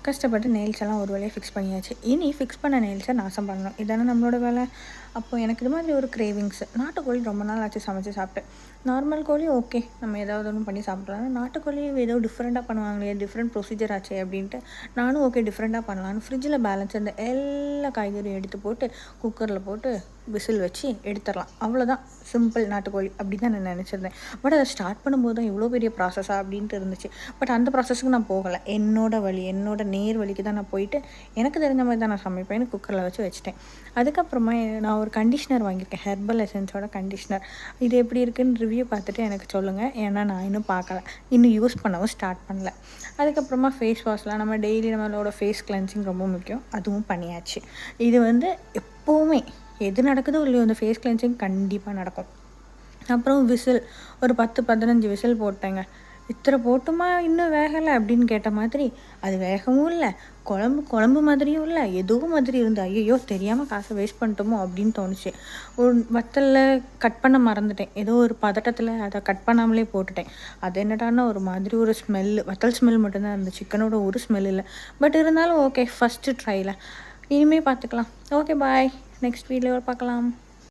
கஷ்டப்பட்டு நெயில்ஸ் எல்லாம் ஒரு வழியாக ஃபிக்ஸ் பண்ணியாச்சு. இனி ஃபிக்ஸ் பண்ண நெயில்ஸை நாசம் பண்ணணும். இதானே நம்மளோட வேலை. அப்போது எனக்கு இது மாதிரி ஒரு கிரேவிங்ஸ். நாட்டுக்கோழி ரொம்ப நாள் ஆச்சு சமைச்சு சாப்பிட்டு. நார்மல் கோழி ஓகே, நம்ம ஏதாவது ஒன்று பண்ணி சாப்பிட்லாம். நாட்டுக்கோழி ஏதோ டிஃப்ரெண்ட்டாக பண்ணுவாங்களே, டிஃப்ரெண்ட் ப்ரொசீஜர் ஆச்சு அப்படின்ட்டு நானும் ஓகே டிஃப்ரெண்ட்டாக பண்ணலான்னு ஃப்ரிட்ஜில் பேலன்ஸ் இருந்த எல்லா காய்கறியும் எடுத்து போட்டு குக்கரில் போட்டு விசில் வச்சு எடுத்துடலாம். அவ்வளோதான், சிம்பிள் நாட்டுக்கோழி அப்படி தான் நான் நினச்சிருந்தேன். பட் அதை ஸ்டார்ட் பண்ணும்போது தான் இவ்வளோ பெரிய ப்ராசஸாக அப்படின்ட்டு இருந்துச்சு. பட் அந்த ப்ராசஸ்க்கு நான் போகலை. என்னோட நேர் வழிக்கு தான் நான் போயிட்டு எனக்கு தெரிஞ்ச மாதிரி தான் நான் சமைப்பேன்னு குக்கரில் வச்சுட்டேன். அதுக்கப்புறமா நான் ஒரு கண்டிஷ்னர் வாங்கியிருக்கேன், ஹெர்பல் எசன்ஸோட கண்டிஷ்னர். இது எப்படி இருக்குன்னு ரிவ்யூ பார்த்துட்டு எனக்கு சொல்லுங்கள். ஏன்னா நான் இன்னும் பார்க்கல, இன்னும் யூஸ் பண்ணவும் ஸ்டார்ட் பண்ணல. அதுக்கப்புறமா ஃபேஸ் வாஷ்லாம் நம்ம டெய்லி நம்மளோட ஃபேஸ் கிளென்சிங் ரொம்ப முக்கியம், அதுவும் பண்ணியாச்சு. இது எப்போவுமே எது நடக்குதோ இல்லையோ அந்த ஃபேஸ் கிளென்சிங் கண்டிப்பாக நடக்கும். அப்புறம் விசில் ஒரு 10-15 விசில் போட்டேங்க. இத்தனை போட்டுமா இன்னும் வேகலை அப்படின்னு கேட்ட மாதிரி அது வேகவும் இல்லை, குழம்பு மாதிரியும் இல்லை, எதுவும் மாதிரி இருந்து ஐயோ தெரியாமல் காசை வேஸ்ட் பண்ணிட்டோமோ அப்படின்னு தோணுச்சு. ஒரு வத்தலில் கட் பண்ண மறந்துட்டேன், ஏதோ ஒரு பதட்டத்தில் அதை கட் பண்ணாமலே போட்டுட்டேன். அது என்னடான்னா ஒரு மாதிரி ஒரு ஸ்மெல்லு, வத்தல் ஸ்மெல் மட்டும்தான் இருந்துச்சு, சிக்கனோட ஒரு ஸ்மெல் இல்லை. பட் இருந்தாலும் ஓகே, ஃபஸ்ட்டு ட்ரையில் இனிமேல் பார்த்துக்கலாம். ஓகே பாய், நெக்ஸ்ட் வீடியோவில் பார்க்கலாம்.